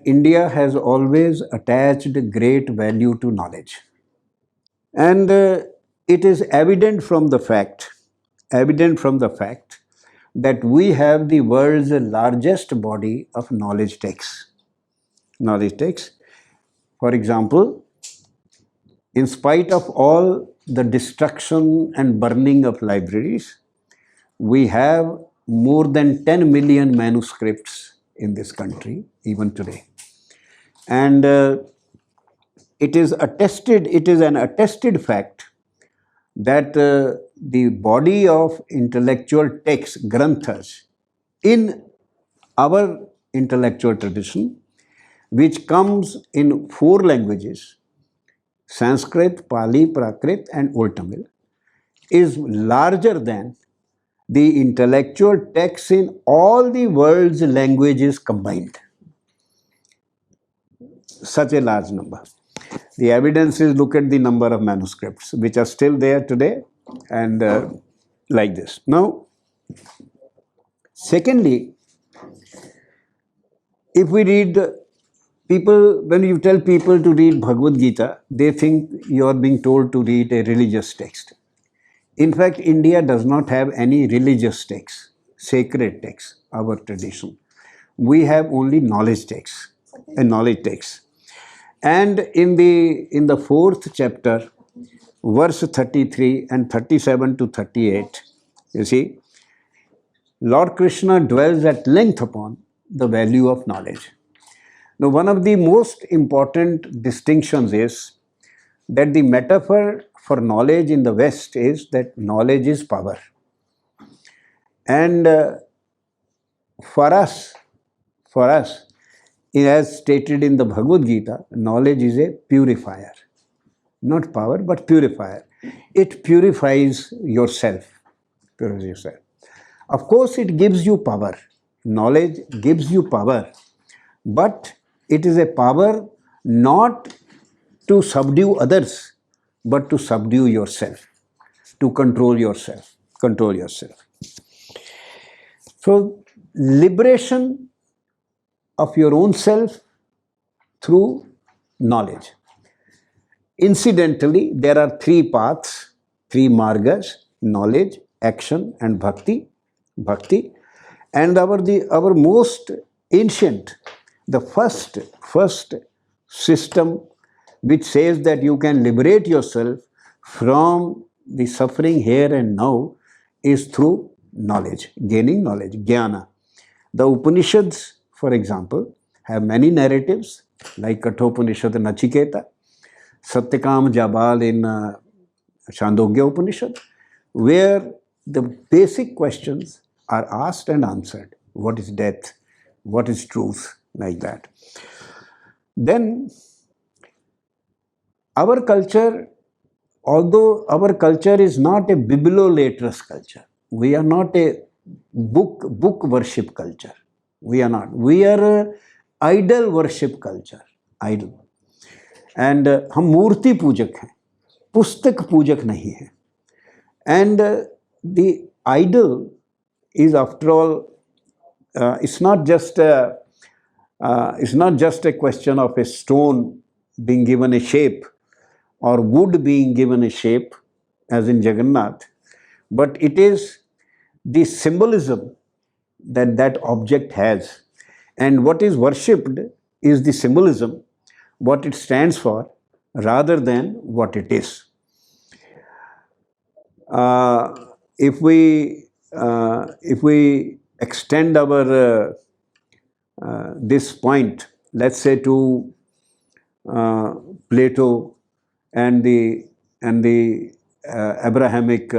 India has always attached great value to knowledge. And it is evident from the fact that we have the world's largest body of knowledge texts. Knowledge texts. For example, in spite of all the destruction and burning of libraries, we have more than 10 million manuscripts in this country, even today. And it is an attested fact that the body of intellectual texts, granthas, in our intellectual tradition, which comes in 4 languages, Sanskrit, Pali, Prakrit and Old Tamil, is larger than the intellectual texts in all the world's languages combined. Such a large number. The evidence is, look at the number of manuscripts which are still there today, and like this. Now, secondly, if we read when you tell people to read Bhagavad Gita, they think you are being told to read a religious text. In fact, India does not have any religious texts, sacred texts, our tradition. We have only knowledge texts, knowledge texts. And in the 4th chapter, verse 33 and 37 to 38, you see, Lord Krishna dwells at length upon the value of knowledge. Now, one of the most important distinctions is that the metaphor for knowledge in the West is that knowledge is power. And for us, as stated in the Bhagavad Gita, knowledge is a purifier. Not power, but purifier. It purifies yourself. Of course, it gives you power. Knowledge gives you power. But it is a power not to subdue others, but to subdue yourself, to control yourself. So, liberation of your own self through knowledge. Incidentally, there are 3 paths, 3 margas: knowledge, action and bhakti. And our most ancient, the first system which says that you can liberate yourself from the suffering here and now is through knowledge, gaining knowledge, jnana. The Upanishads, for example, have many narratives like Kathopanishad and Nachiketa, Satyakam Jabal in Chandogya Upanishad, where the basic questions are asked and answered. What is death? What is truth? Like that. Then, our culture, although our culture is not a bibliolatrous culture, we are not a book worship culture. We are not. We are a idol worship culture. Idol. And हम मूर्ति पूजक हैं, पुस्तक पूजक नहीं हैं. And the idol is, after all, it's not just a question of a stone being given a shape or wood being given a shape, as in Jagannath, but it is the symbolism that object has. And what is worshipped is the symbolism, what it stands for, rather than what it is. If we extend our this point, let's say, to Plato and the Abrahamic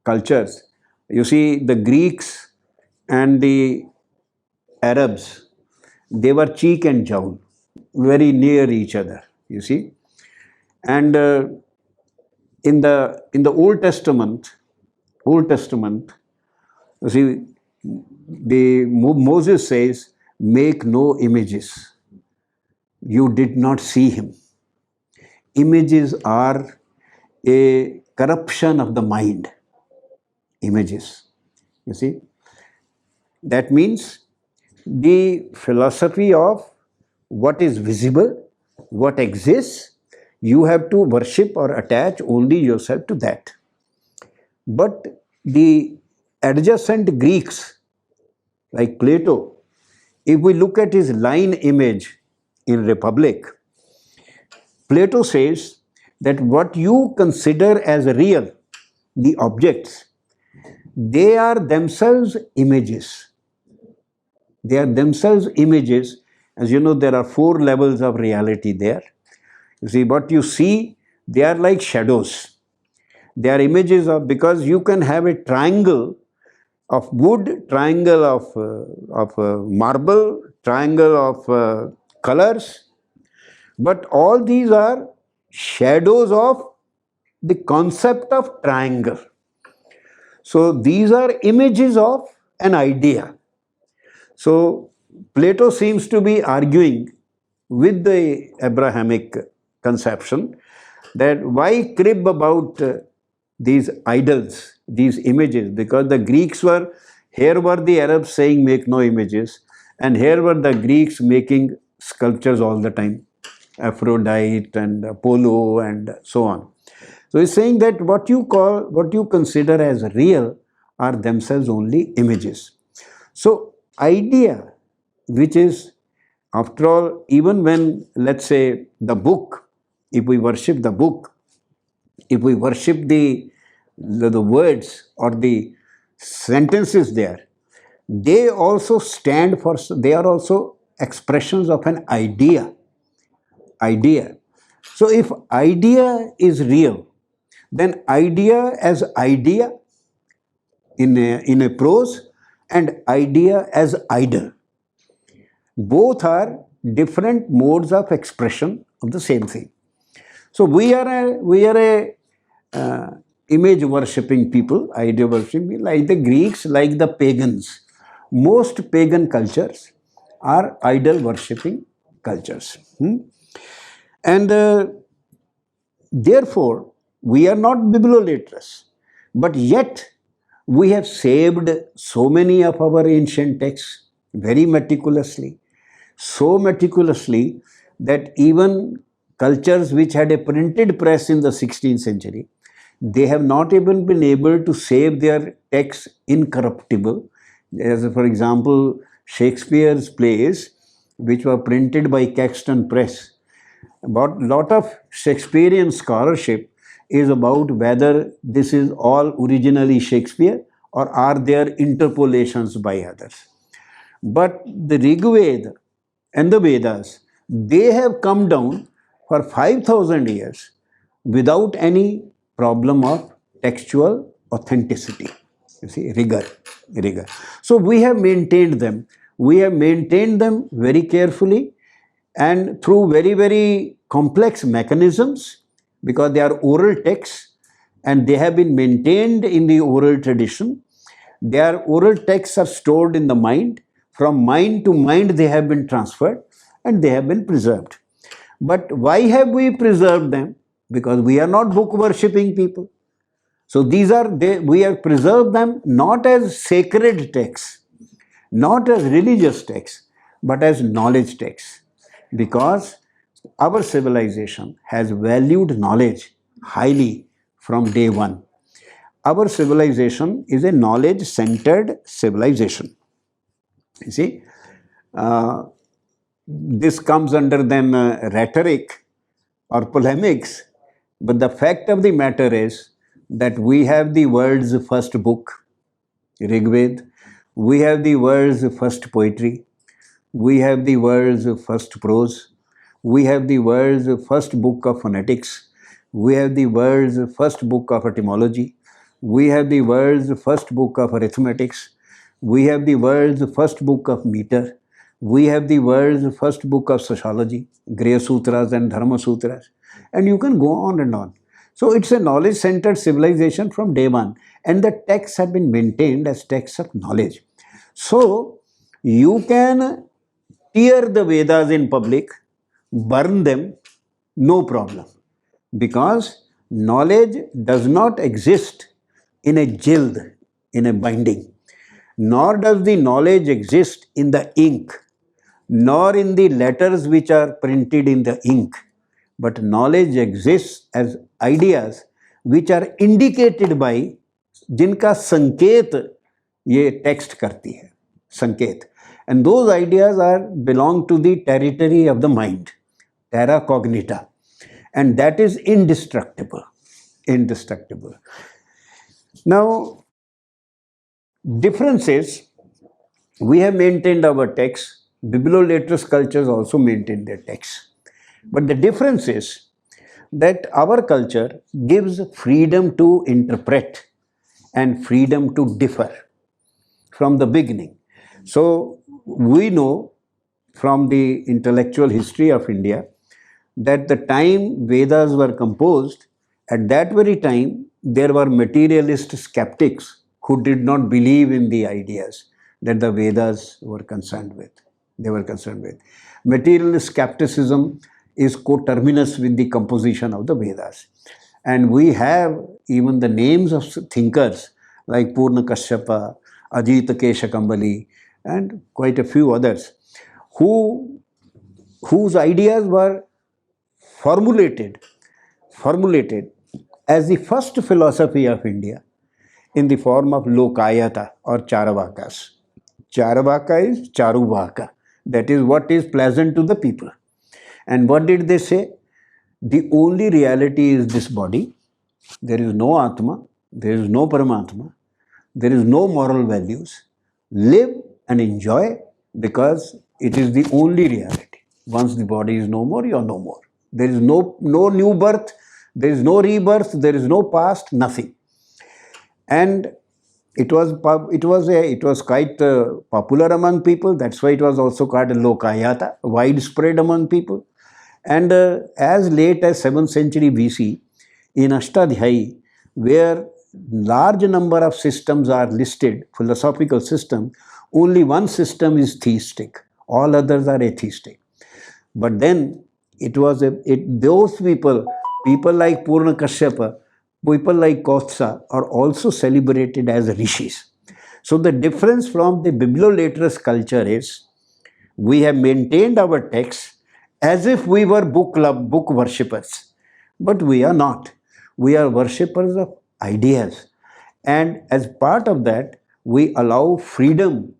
cultures, you see, the Greeks and the Arabs, they were cheek and jowl, very near each other, you see. And in the Old Testament, you see, Moses says, make no images. You did not see him. Images are a corruption of the mind. Images, you see. That means the philosophy of what is visible, what exists, you have to worship or attach only yourself to that. But the adjacent Greeks, like Plato, if we look at his line image in Republic, Plato says that what you consider as real, the objects, they are themselves images. They are themselves images. As you know, there are 4 levels of reality there. You see, what you see, they are like shadows. They are images of, because you can have a triangle of wood, triangle of marble, triangle of colors, but all these are shadows of the concept of triangle. So these are images of an idea. So Plato seems to be arguing with the Abrahamic conception that why crib about these idols, these images, because the Greeks were, here were the Arabs saying make no images, and here were the Greeks making sculptures all the time, Aphrodite and Apollo and so on. So he's saying that what you consider as real are themselves only images. So idea, which is, after all, even when, let's say, the book, if we worship the book, if we worship the words or the sentences there, they also stand for, they are also expressions of an idea. So if idea is real, then idea as idea in a prose and idea as idol, both are different modes of expression of the same thing. So we are a image worshipping people, idea worshipping, like the Greeks, like the pagans. Most pagan cultures are idol worshipping cultures. And therefore, we are not biblioliterate, but yet we have saved so many of our ancient texts very meticulously, so meticulously that even cultures which had a printed press in the 16th century, they have not even been able to save their texts incorruptible. As for example, Shakespeare's plays, which were printed by Caxton Press. About a lot of Shakespearean scholarship is about whether this is all originally Shakespeare or are there interpolations by others. But the Rig Veda and the Vedas, they have come down for 5,000 years without any problem of textual authenticity. You see, rigor. So we have maintained them. We have maintained them very carefully and through very, very complex mechanisms, because they are oral texts and they have been maintained in the oral tradition. Their oral texts are stored in the mind. From mind to mind they have been transferred and they have been preserved. But why have we preserved them? Because we are not book worshipping people. So we have preserved them not as sacred texts, not as religious texts, but as knowledge texts. Because our civilization has valued knowledge highly from day one. Our civilization is a knowledge-centered civilization. You see, this comes under then rhetoric or polemics, but the fact of the matter is that we have the world's first book, Rig Veda. We have the world's first poetry. We have the world's first prose. We have the world's first book of phonetics. We have the world's first book of etymology. We have the world's first book of arithmetics. We have the world's first book of meter. We have the world's first book of sociology, Grey Sutras and Dharma Sutras. And you can go on and on. So it's a knowledge-centered civilization from day one. And the texts have been maintained as texts of knowledge. So you can tear the Vedas in public, burn them, no problem. Because knowledge does not exist in a jild, in a binding. Nor does the knowledge exist in the ink. nor in the letters which are printed in the ink, but knowledge exists as ideas which are indicated by, जिनका संकेत ये text करती है, संकेत. And those ideas are belong to the territory of the mind, terra cognita, and that is indestructible. Indestructible. Now, difference is, we have maintained our texts. Bibliolaterous cultures also maintain their texts. But the difference is that our culture gives freedom to interpret and freedom to differ from the beginning. So we know from the intellectual history of India that the time Vedas were composed, at that very time there were materialist skeptics who did not believe in the ideas that the Vedas were concerned with. They were concerned with. Materialist skepticism is coterminous with the composition of the Vedas. And we have even the names of thinkers like Purna Kashyapa, Ajita Keshakambali, and quite a few others, whose ideas were formulated as the first philosophy of India in the form of Lokayata or Charavakas. Charavaka is Charuvaka. That is what is pleasant to the people. And what did they say? The only reality is this body. There is no Atma. There is no Paramatma. There is no moral values. Live and enjoy, because it is the only reality. Once the body is no more, you are no more. There is no new birth. There is no rebirth. There is no past. Nothing. And it was quite popular among people. That's why it was also called Lokayata, widespread among people. And as late as 7th century BC, in Ashtadhyayi, where large number of systems are listed, philosophical system, only one system is theistic. All others are atheistic. But then those people like Purna Kashyapa, people like Kautsa are also celebrated as rishis. So the difference from the bibliolaterous culture is, we have maintained our texts as if we were book worshippers. But we are not. We are worshippers of ideas. And as part of that, we allow freedom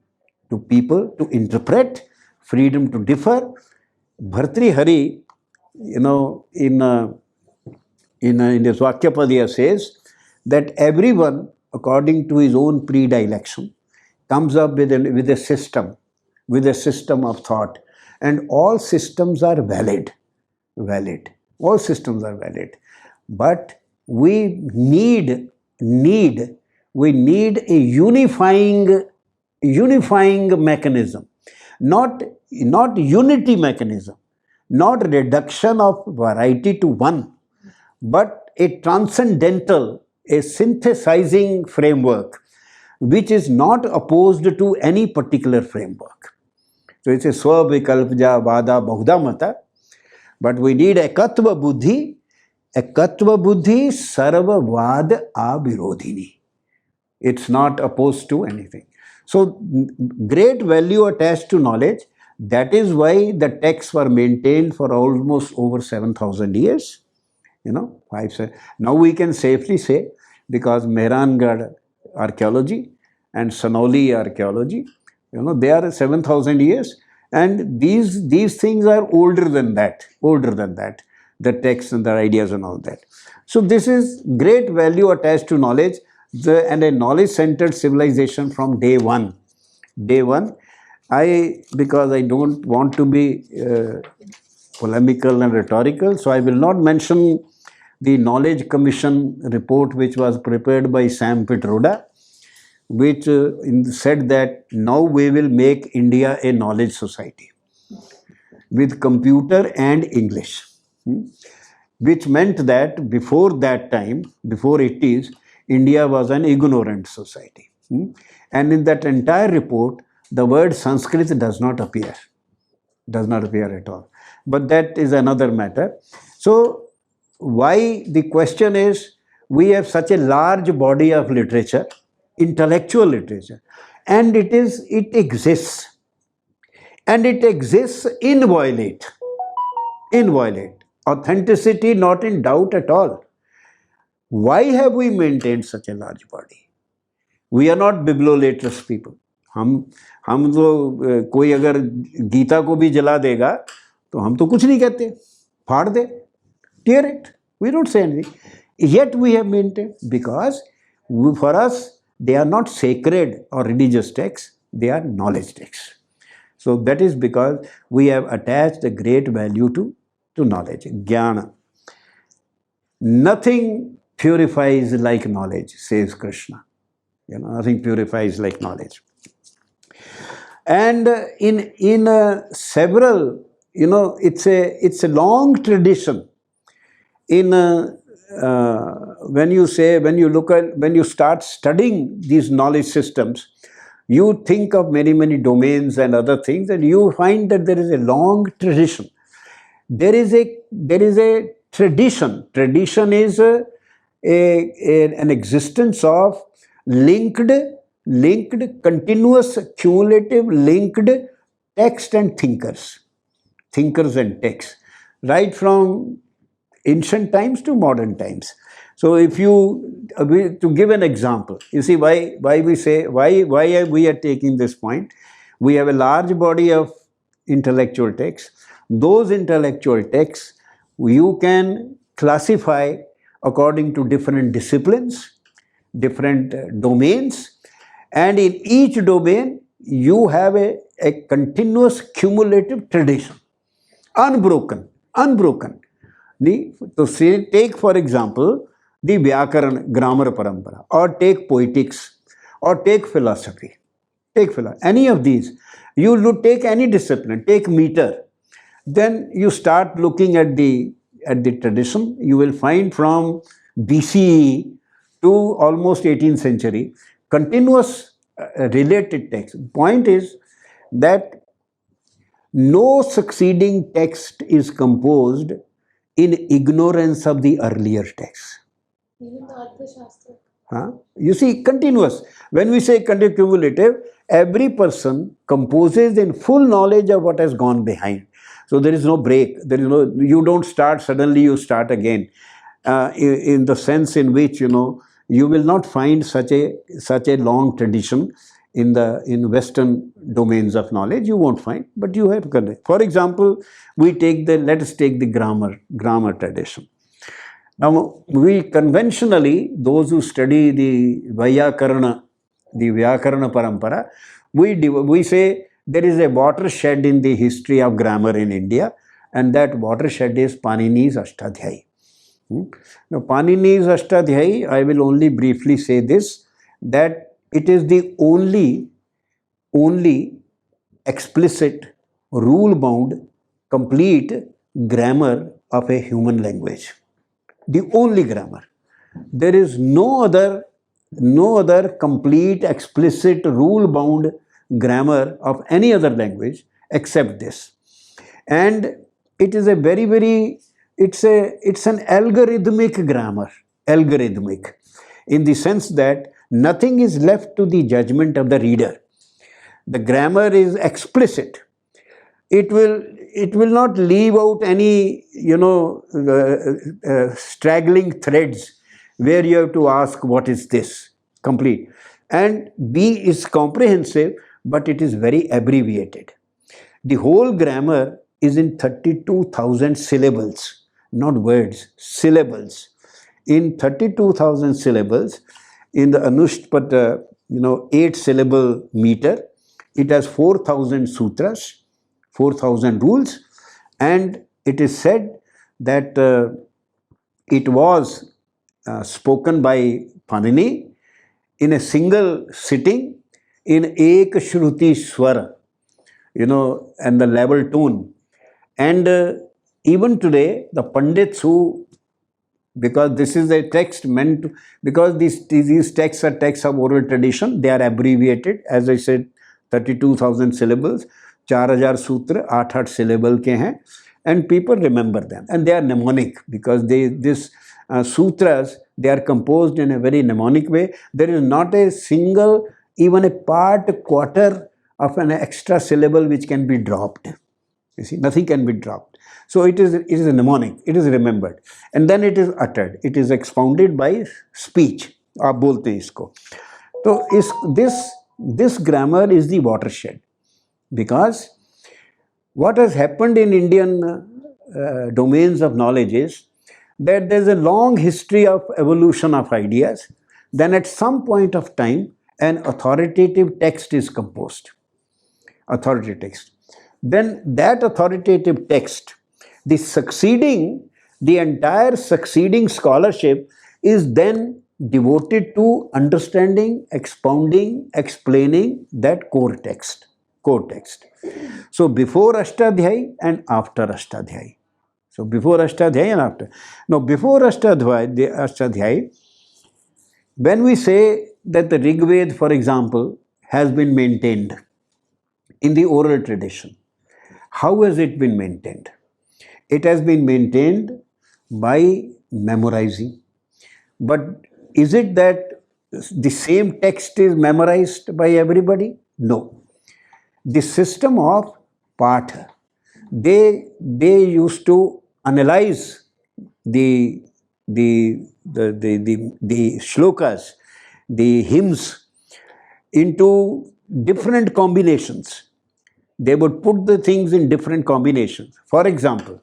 to people to interpret, freedom to differ. Bhartrihari, in his Vakyapadya says that everyone, according to his own predilection, comes up with a system of thought. And all systems are valid. All systems are valid. But we need a unifying mechanism, not unity mechanism, not reduction of variety to one, but a transcendental, a synthesizing framework which is not opposed to any particular framework. So it's a Swavikalpja Vada Bahuda Mata, but we need Ekatva Buddhi Sarva Vada Avirodhini. It's not opposed to anything. So great value attached to knowledge. That is why the texts were maintained for almost over 7,000 years. Now we can safely say, because Mehrangarh archaeology and Sanoli archaeology, they are 7,000 years, and these things are older than that, the texts and the ideas and all that. So this is great value attached to knowledge, and a knowledge-centered civilization from day one. Because I don't want to be polemical and rhetorical, so I will not mention the Knowledge Commission report which was prepared by Sam Pitroda, which said that now we will make India a knowledge society with computer and English, which meant that before that time, before 80s, India was an ignorant society. And in that entire report, the word Sanskrit does not appear at all. But that is another matter. So why the question is, we have such a large body of literature, intellectual literature, and it exists. and it exists inviolate. Inviolate. Authenticity not in doubt at all. Why have we maintained such a large body? We are not bibliolatrous people. हम तो कोई अगर गीता को भी जला देगा तो हम तो कुछ नहीं कहते, फाड़ दे, tear it. We don't say anything. Yet we have maintained, because for us they are not sacred or religious texts, they are knowledge texts. So that is because we have attached a great value to knowledge, jnana. Nothing purifies like knowledge, says Krishna. Nothing purifies like knowledge. And in several, it's a long tradition. When you start studying these knowledge systems, you think of many domains and other things, and you find that there is a long tradition. There is a tradition. Tradition is an existence of linked, continuous, cumulative, linked text and thinkers and texts, right from ancient times to modern times. So if you, to give an example, you see why we are taking this point. We have a large body of intellectual texts. Those intellectual texts you can classify according to different disciplines, different domains, and in each domain you have a continuous cumulative tradition, unbroken. So take for example the Vyakaran grammar parampara, or take poetics, or take philosophy. Any of these. You take any discipline, take meter. Then you start looking at the tradition. You will find from BCE to almost 18th century continuous related text. Point is that no succeeding text is composed in ignorance of the earlier text. Even the Arthashastra. You see, continuous. When we say cumulative, every person composes in full knowledge of what has gone behind. So there is no break. You don't start suddenly, you start again. In the sense in which, you will not find such a long tradition in Western domains of knowledge. You won't find, but you have. For example, let us take the grammar tradition. Now, we conventionally, those who study the Vyakarana parampara, we say there is a watershed in the history of grammar in India, and that watershed is Panini's Ashtadhyayi. Now, Panini's Ashtadhyayi, I will only briefly say this, that it is the only explicit, rule-bound, complete grammar of a human language. The only grammar. There is no other complete, explicit, rule-bound grammar of any other language except this. And it is a it's an algorithmic grammar, in the sense that nothing is left to the judgment of the reader. The grammar is explicit. It will not leave out any, straggling threads where you have to ask, what is this? Complete. And B is comprehensive, but it is very abbreviated. The whole grammar is in 32,000 syllables, not words, syllables. In 32,000 syllables, in the Anushpata, 8-syllable meter, it has 4,000 sutras, 4,000 rules, and it is said that it was spoken by Panini in a single sitting in Ek Shruti Swara, and the level tone. And even today, the Pandits who, because this is a text meant to, because these texts are texts of oral tradition, they are abbreviated, as I said, 32,000 syllables, 4,000 sutra, 8 syllable ke hain, and people remember them. And they are mnemonic, because these sutras, they are composed in a very mnemonic way. There is not a single, even a part, quarter of an extra syllable which can be dropped. You see, nothing can be dropped. So it is a mnemonic, it is remembered. And then it is uttered, it is expounded by speech. आप बोलते हैं इसको. So this grammar is the watershed, because what has happened in Indian domains of knowledge is that there is a long history of evolution of ideas. Then at some point of time, an authoritative text is composed. Authoritative text. Then that authoritative text, the entire succeeding scholarship is then devoted to understanding, expounding, explaining that core text. So before Ashtadhyayi and after Ashtadhyayi. So before Ashtadhyayi and after. Now before Ashtadhyayi, when we say that the Rig Veda, for example, has been maintained in the oral tradition, how has it been maintained? It has been maintained by memorizing. But is it that the same text is memorized by everybody? No. The system of Patha, they used to analyze the shlokas, the hymns, into different combinations. They would put the things in different combinations. For example,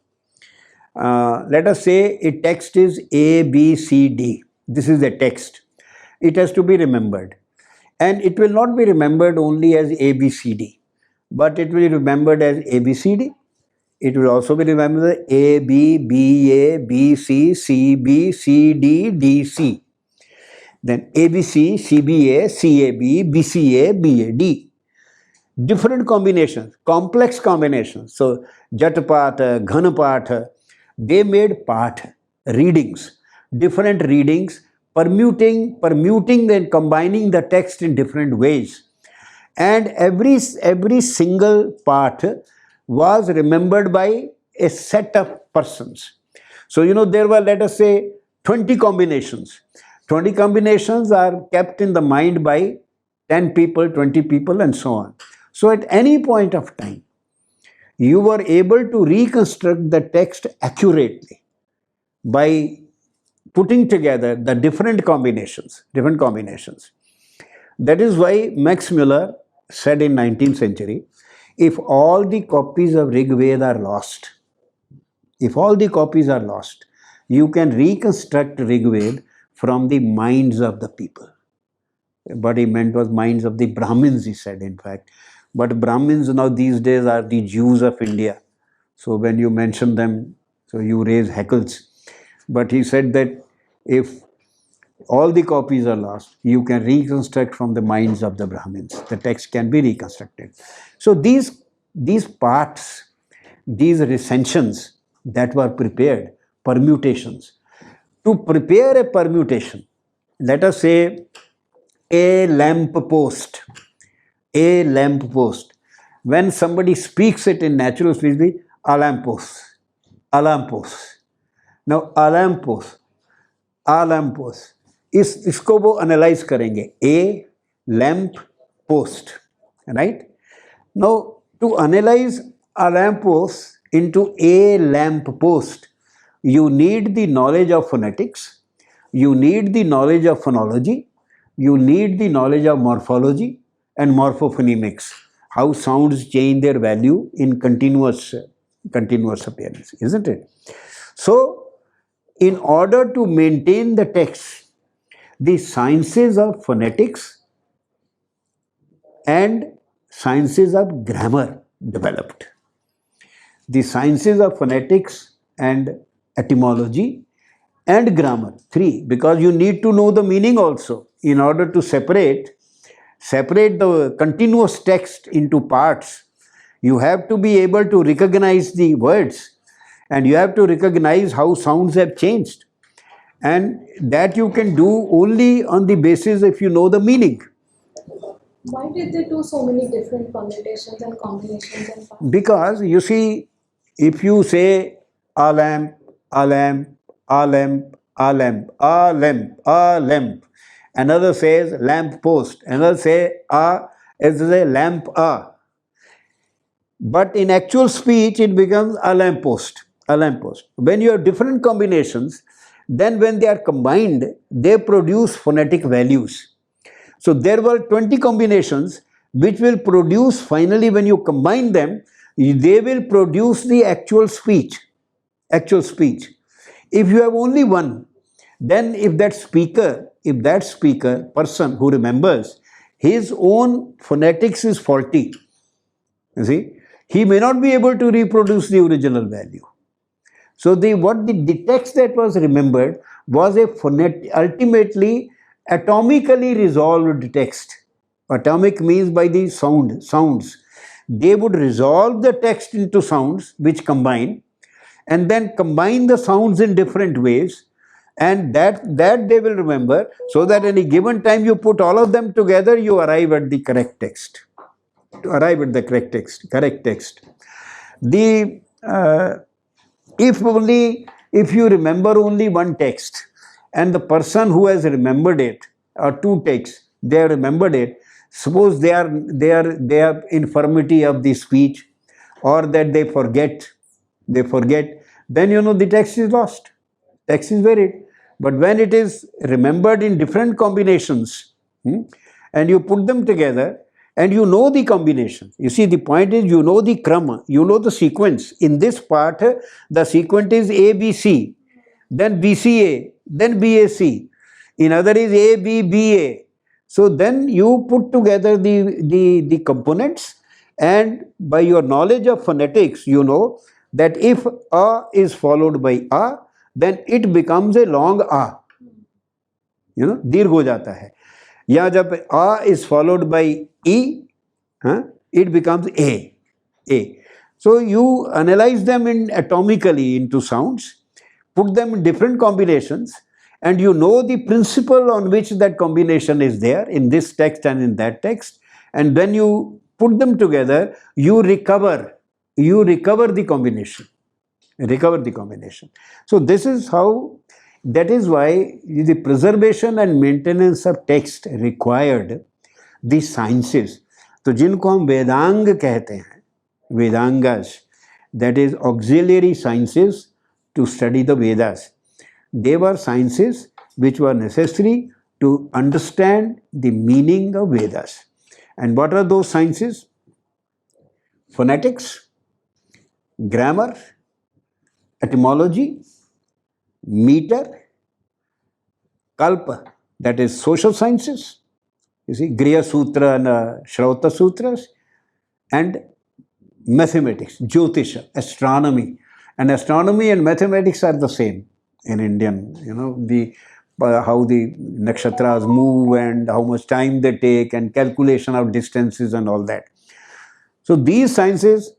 let us say a text is A, B, C, D. This is the text. It has to be remembered. And it will not be remembered only as A, B, C, D, but it will be remembered as A, B, C, D. It will also be remembered A, B, B, A, B, C, C, B, C, D, D, C. Then A, B, C, C, B, A, C, A, B, B, C, A, B, A, D. Different combinations, complex combinations. So Jatapatha, Ghanapatha, they made Patha, readings, different readings, permuting and combining the text in different ways. And every single part was remembered by a set of persons. So, there were, let us say, 20 combinations. 20 combinations are kept in the mind by 10 people, 20 people, and so on. So, at any point of time, you were able to reconstruct the text accurately by putting together the different combinations. That is why Max Muller said in 19th century, if all the copies of Rig Veda are lost, you can reconstruct Rig Veda from the minds of the people. What he meant was minds of the Brahmins, he said, in fact. But Brahmins now these days are the Jews of India. So when you mention them, so you raise heckles. But he said that if all the copies are lost, you can reconstruct from the minds of the Brahmins. The text can be reconstructed. So these parts, these recensions that were prepared, permutations. To prepare a permutation, let us say a lamp post. When somebody speaks it in natural speech, a lamp post. Now a lamp post. इसको वो analyse करेंगे. A lamp post, right? Now to analyze a lamp post into a lamp post, you need the knowledge of phonetics, you need the knowledge of phonology, you need the knowledge of morphology and morphophonemics, how sounds change their value in continuous appearance, isn't it? So in order to maintain the text, the sciences of phonetics and sciences of grammar developed. The sciences of phonetics and etymology and grammar, 3, because you need to know the meaning also in order to separate the continuous text into parts. You have to be able to recognize the words, and you have to recognize how sounds have changed. And that you can do only on the basis if you know the meaning. Why did they do so many different permutations and combinations and parts? Because you see, if you say a lamp, another says lamp post, another say a as a lamp a. But in actual speech, it becomes a lamppost. A lamppost. When you have different combinations, then when they are combined, they produce phonetic values. So there were 20 combinations which will produce, finally when you combine them, they will produce the actual speech. Actual speech. If you have only one, then if that speaker, person who remembers, his own phonetics is faulty, you see, he may not be able to reproduce the original value. So the text that was remembered was a ultimately atomically resolved text. Atomic means by the sounds. They would resolve the text into sounds which combine, and then combine the sounds in different ways, and that they will remember, so that any given time you put all of them together, you arrive at the correct text. Correct text. The if you remember only one text, and the person who has remembered it, or two texts, they have remembered it, suppose they have infirmity of the speech, or that they forget, then you know the text is lost, text is buried. But when it is remembered in different combinations, and you put them together, and you know the combination. You see, the point is, you know the krama, you know the sequence. In this part, the sequence is ABC, then BCA, then BAC. In other is ABBA. So then you put together the components, and by your knowledge of phonetics, you know that if A is followed by A, then it becomes a long A. You know, दीर्घ हो जाता है. या जब A is followed by E, it becomes A. So you analyze them atomically into sounds, put them in different combinations, and you know the principle on which that combination is there in this text and in that text, and when you put them together, you recover the combination. So this is how, that is why the preservation and maintenance of text required the sciences. तो जिनको हम वेदांग कहते हैं, Vedangas, that is auxiliary sciences to study the Vedas. They were sciences which were necessary to understand the meaning of Vedas. And what are those sciences? Phonetics, grammar, etymology, meter, kalpa, that is social sciences, you see, Griya Sutra and Shrauta Sutras, and mathematics, Jyotisha, astronomy. And astronomy and mathematics are the same in Indian, you know, how the nakshatras move and how much time they take, and calculation of distances and all that. So these sciences,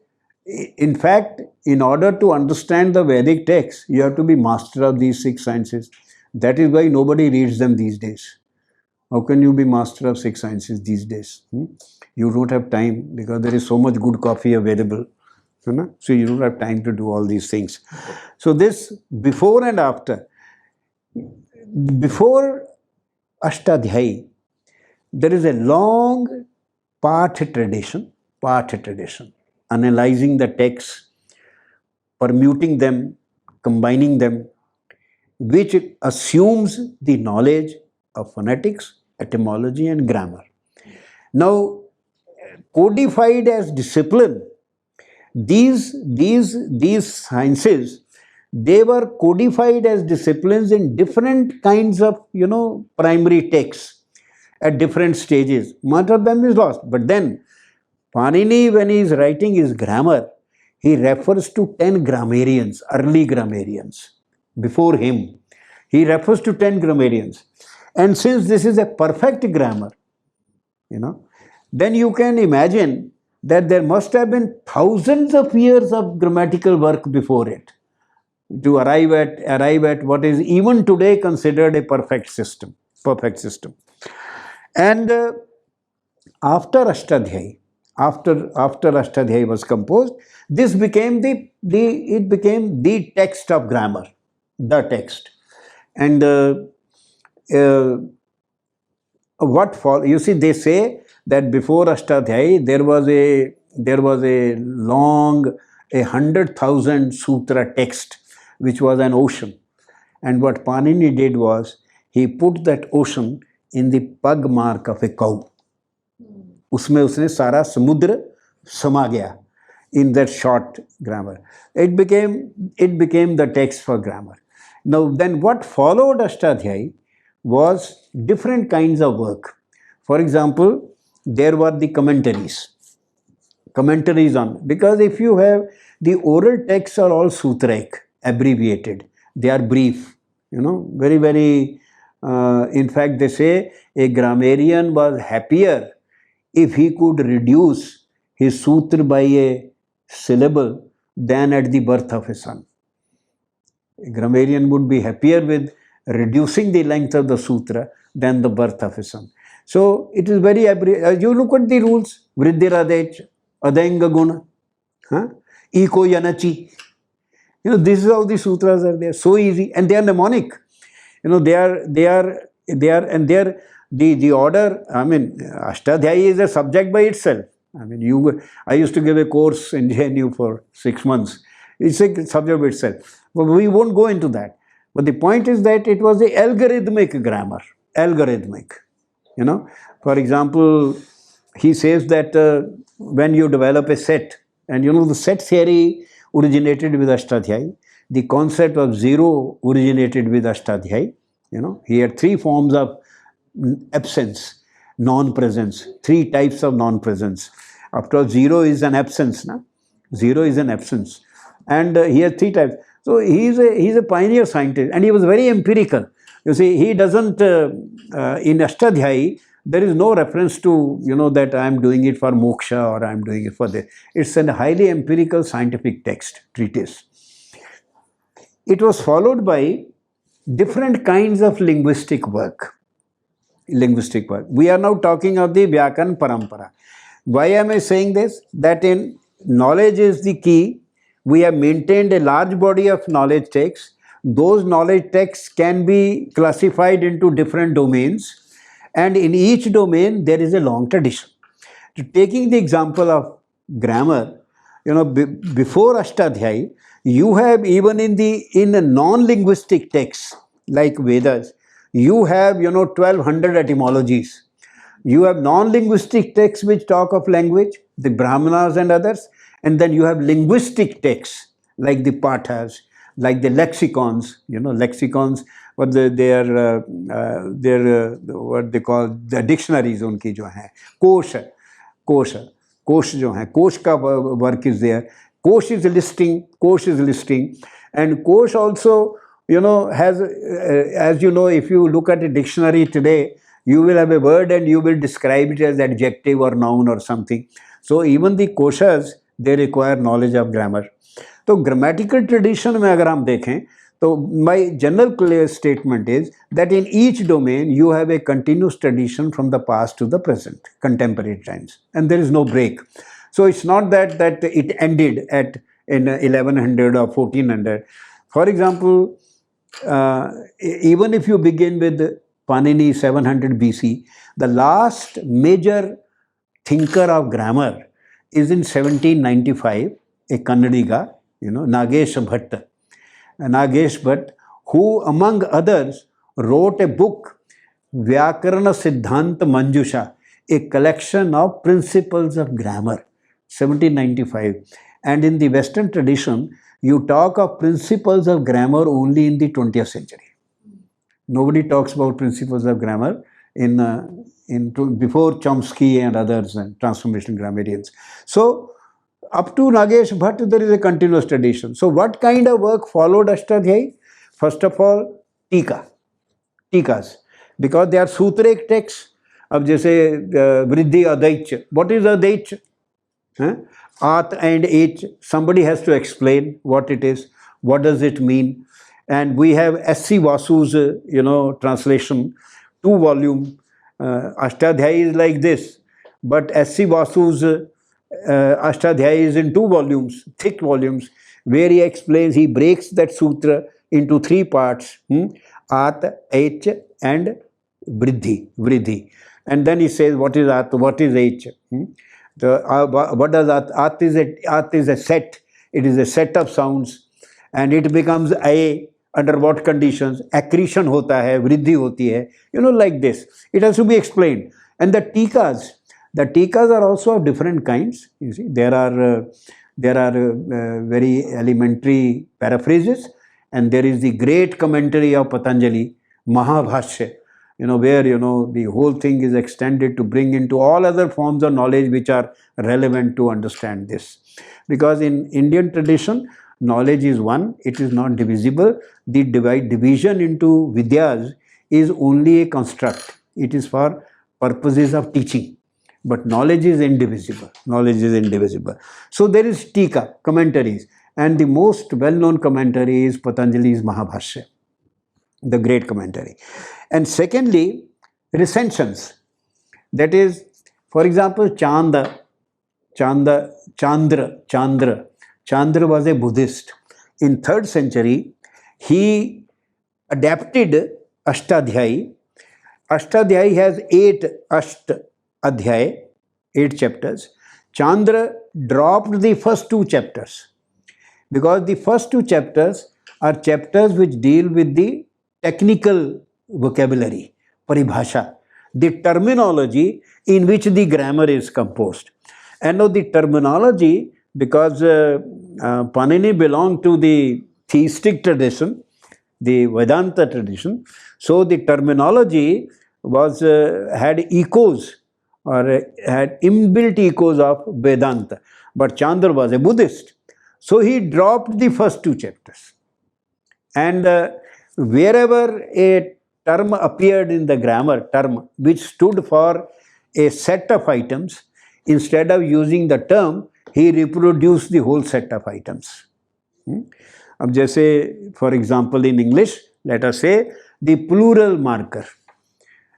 in fact, in order to understand the Vedic text, you have to be master of these 6 sciences. That is why nobody reads them these days. How can you be master of 6 sciences these days? You don't have time, because there is so much good coffee available. So you don't have time to do all these things. So this before and after. Before Ashtadhyayi, there is a long Patha tradition, analyzing the texts, permuting them, combining them, which assumes the knowledge of phonetics, etymology, and grammar. Now, codified as discipline, these sciences, they were codified as disciplines in different kinds of, primary texts at different stages. Much of them is lost. But then, Panini, when he is writing his grammar, he refers to 10 grammarians, early grammarians, before him. He refers to 10 grammarians. And since this is a perfect grammar, then you can imagine that there must have been thousands of years of grammatical work before it to arrive at what is even today considered a perfect system. And after Ashtadhyayi, after Ashtadhyayi was composed, this became the text of grammar, the text. And what follow? You see, they say that before Ashtadhyayi there was a long 100,000 sutra text which was an ocean, and what Panini did was he put that ocean in the pug mark of a cow. उसमें उसने सारा समुद्र समा गया in that short grammar. It became the text for grammar. Now then what followed Ashtadhyayi was different kinds of work. For example, there were the commentaries on, because if you have the oral texts are all sutraic, abbreviated, they are brief, very in fact they say a grammarian was happier if he could reduce his sutra by a syllable than at the birth of a son. A grammarian would be happier with reducing the length of the sutra than the birth of a son. So it is very you look at the rules, Vriddhiradech, Adainga Guna, Eko Yanachi. This is how the sutras are there, so easy, and they are mnemonic. They are, and they are the order. I mean, Ashtadhyayi is a subject by itself. I mean, I used to give a course in JNU for 6 months. It's a subject by itself. But we won't go into that. But the point is that it was the algorithmic grammar. Algorithmic. For example, he says that when you develop a set, and the set theory originated with Ashtadhyayi, the concept of zero originated with Ashtadhyayi. He had 3 forms of absence, non-presence, 3 types of non-presence. After all, zero is an absence, na? Zero is an absence, and he has 3 types. So he's a pioneer scientist, and he was very empirical. You see, he doesn't in Ashtadhyayi there is no reference to that I am doing it for moksha or I am doing it for this. It's a highly empirical scientific text, treatise. It was followed by different kinds of linguistic work. We are now talking of the Vyakaran Parampara. Why am I saying this? That in knowledge is the key. We have maintained a large body of knowledge texts. Those knowledge texts can be classified into different domains, and in each domain there is a long tradition. Taking the example of grammar, before Ashtadhyayi, you have even in a non-linguistic texts like Vedas, you have 1200 etymologies. You have non-linguistic texts which talk of language, the Brahmanas and others, and then you have linguistic texts like the Pathas, like the lexicons. Lexicons, what they are what they call the dictionaries. Unki jo hai kosh jo hai, kosh ka work is there. Kosh is listing, and kosh also has as if you look at a dictionary today, you will have a word and you will describe it as adjective or noun or something. So even the koshas, they require knowledge of grammar. So grammatical tradition में अगर हम देखें, तो my general clear statement is that in each domain you have a continuous tradition from the past to the present, contemporary times, and there is no break. So it's not that it ended in 1100 or 1400. For example, even if you begin with Panini 700 BC, the last major thinker of grammar is in 1795, a Kannadiga, Nagesh Bhatt. Nagesh Bhatt, who among others wrote a book, Vyakarana Siddhanta Manjusha, a collection of principles of grammar, 1795. And in the Western tradition, you talk of principles of grammar only in the 20th century. Nobody talks about principles of grammar before Chomsky and others and transformational grammarians. So up to Nagesh Bhatt, there is a continuous tradition. So what kind of work followed Ashtadhyayi? First of all, tikas, because they are sutraic texts. Ab jaise Vriddhi Adaich. What is Adaich? At and H. Somebody has to explain what it is. What does it mean? And we have S.C. Vasu's, translation, 2 volume. Ashtadhyayi is like this, but S.C. Vasu's Ashtadhyayi is in 2 volumes, thick volumes, where he explains, he breaks that sutra into 3 parts, At, H and vriddhi. And then he says, what is at, what is h? What does at is a set. It is a set of sounds, and it becomes a under what conditions? Accretion hota hai, vriddhi hoti hai. Like this. It has to be explained. And the tikas are also of different kinds. You see, there are very elementary paraphrases, and there is the great commentary of Patanjali, Mahabhashya, where the whole thing is extended to bring into all other forms of knowledge which are relevant to understand this. Because in Indian tradition, knowledge is one, it is not divisible. The division into vidyas is only a construct. It is for purposes of teaching. But knowledge is indivisible. Knowledge is indivisible. So there is tika, commentaries. And the most well-known commentary is Patanjali's Mahabhashya, the great commentary. And secondly, recensions. That is, for example, Chandra was a Buddhist. In 3rd century, he adapted Ashtadhyayi. Ashtadhyayi has 8 Ashtadhyay, 8 chapters. Chandra dropped the first 2 chapters because the first 2 chapters are chapters which deal with the technical vocabulary, paribhasha, the terminology in which the grammar is composed. And now the terminology, because Panini belonged to the theistic tradition, the Vedanta tradition, so the terminology was had echoes or had inbuilt echoes of Vedanta. But Chandra was a Buddhist, so he dropped the first 2 chapters. And wherever a term appeared in the grammar, term which stood for a set of items, instead of using the term, he reproduced the whole set of items. अब जैसे, for example, in English, let us say the plural marker.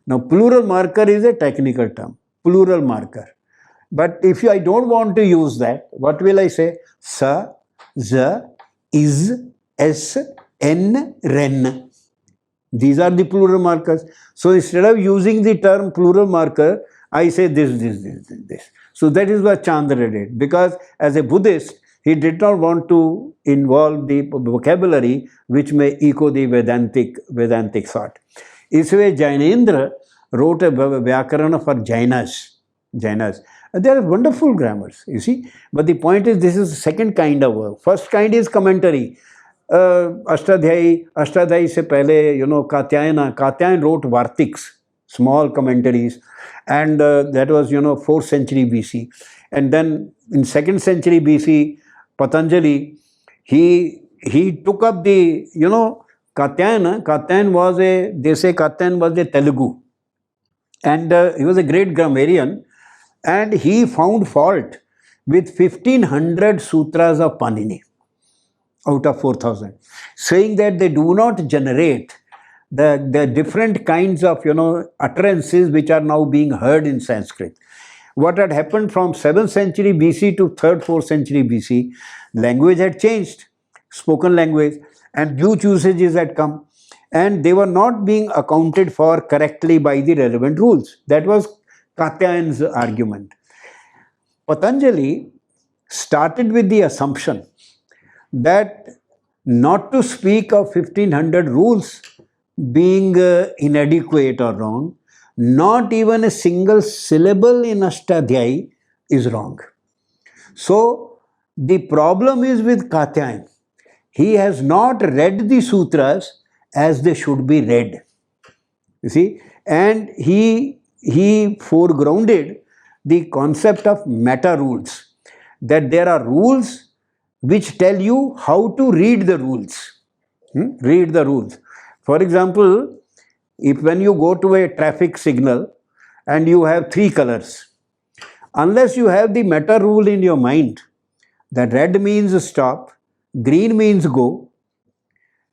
Now, plural marker is a technical term, plural marker. But if I don't want to use that, what will I say? Sa, za, is, s, n, ren. These are the plural markers. So instead of using the term plural marker, I say this. So that is what Chandra did. Because as a Buddhist, he did not want to involve the vocabulary which may echo the Vedantic thought. This way, Jainendra wrote a Vyakarana for Jainas. They are wonderful grammars, you see. But the point is, this is the second kind of work. First kind is commentary. Ashtadhyayi se pehle, Katyayana wrote Vartiks, small commentaries. And that was, 4th century BC. And then in 2nd century BC, Patanjali, he took up the, Katyayana. They say Katyayana was a Telugu. And he was a great grammarian. And he found fault with 1500 sutras of Panini out of 4000, saying that they do not generate the different kinds of, utterances which are now being heard in Sanskrit. What had happened from 7th century BC to 3rd, 4th century BC, language had changed, spoken language, and new usages had come, and they were not being accounted for correctly by the relevant rules. That was Katyayana's argument. Patanjali started with the assumption that not to speak of 1500 rules being inadequate or wrong, not even a single syllable in Ashtadhyayi is wrong. So the problem is with Katyayana. He has not read the sutras as they should be read. You see, and he foregrounded the concept of meta rules, that there are rules which tell you how to read the rules. Read the rules. For example, when you go to a traffic signal and you have 3 colors, unless you have the meta rule in your mind, that red means stop, green means go,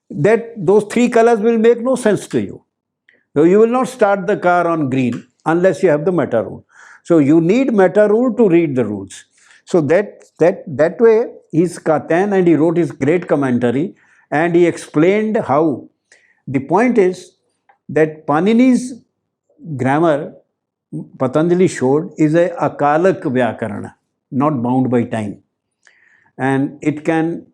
that those 3 colors will make no sense to you. So you will not start the car on green unless you have the meta rule. So you need meta rule to read the rules. So that way is Katyayana, and he wrote his great commentary, and he explained how. The point is that Panini's grammar, Patanjali showed, is a akalak vyakarana, not bound by time. And it can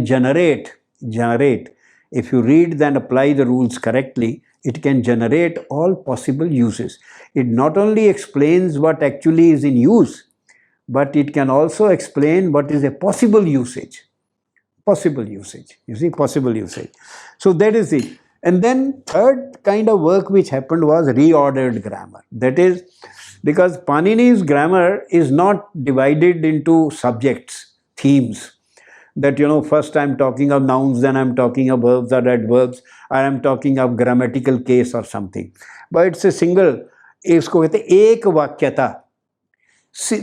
generate, if you read and apply the rules correctly, it can generate all possible uses. It not only explains what actually is in use, but it can also explain what is a possible usage. Possible usage, you see, possible usage. So that is it. And then third kind of work which happened was reordered grammar. That is, because Panini's grammar is not divided into subjects, themes. That, you know, first I'm talking of nouns, then I'm talking of verbs or adverbs, or I'm talking of grammatical case or something. But it's a single, इसको कहते हैं एक वाक्यता.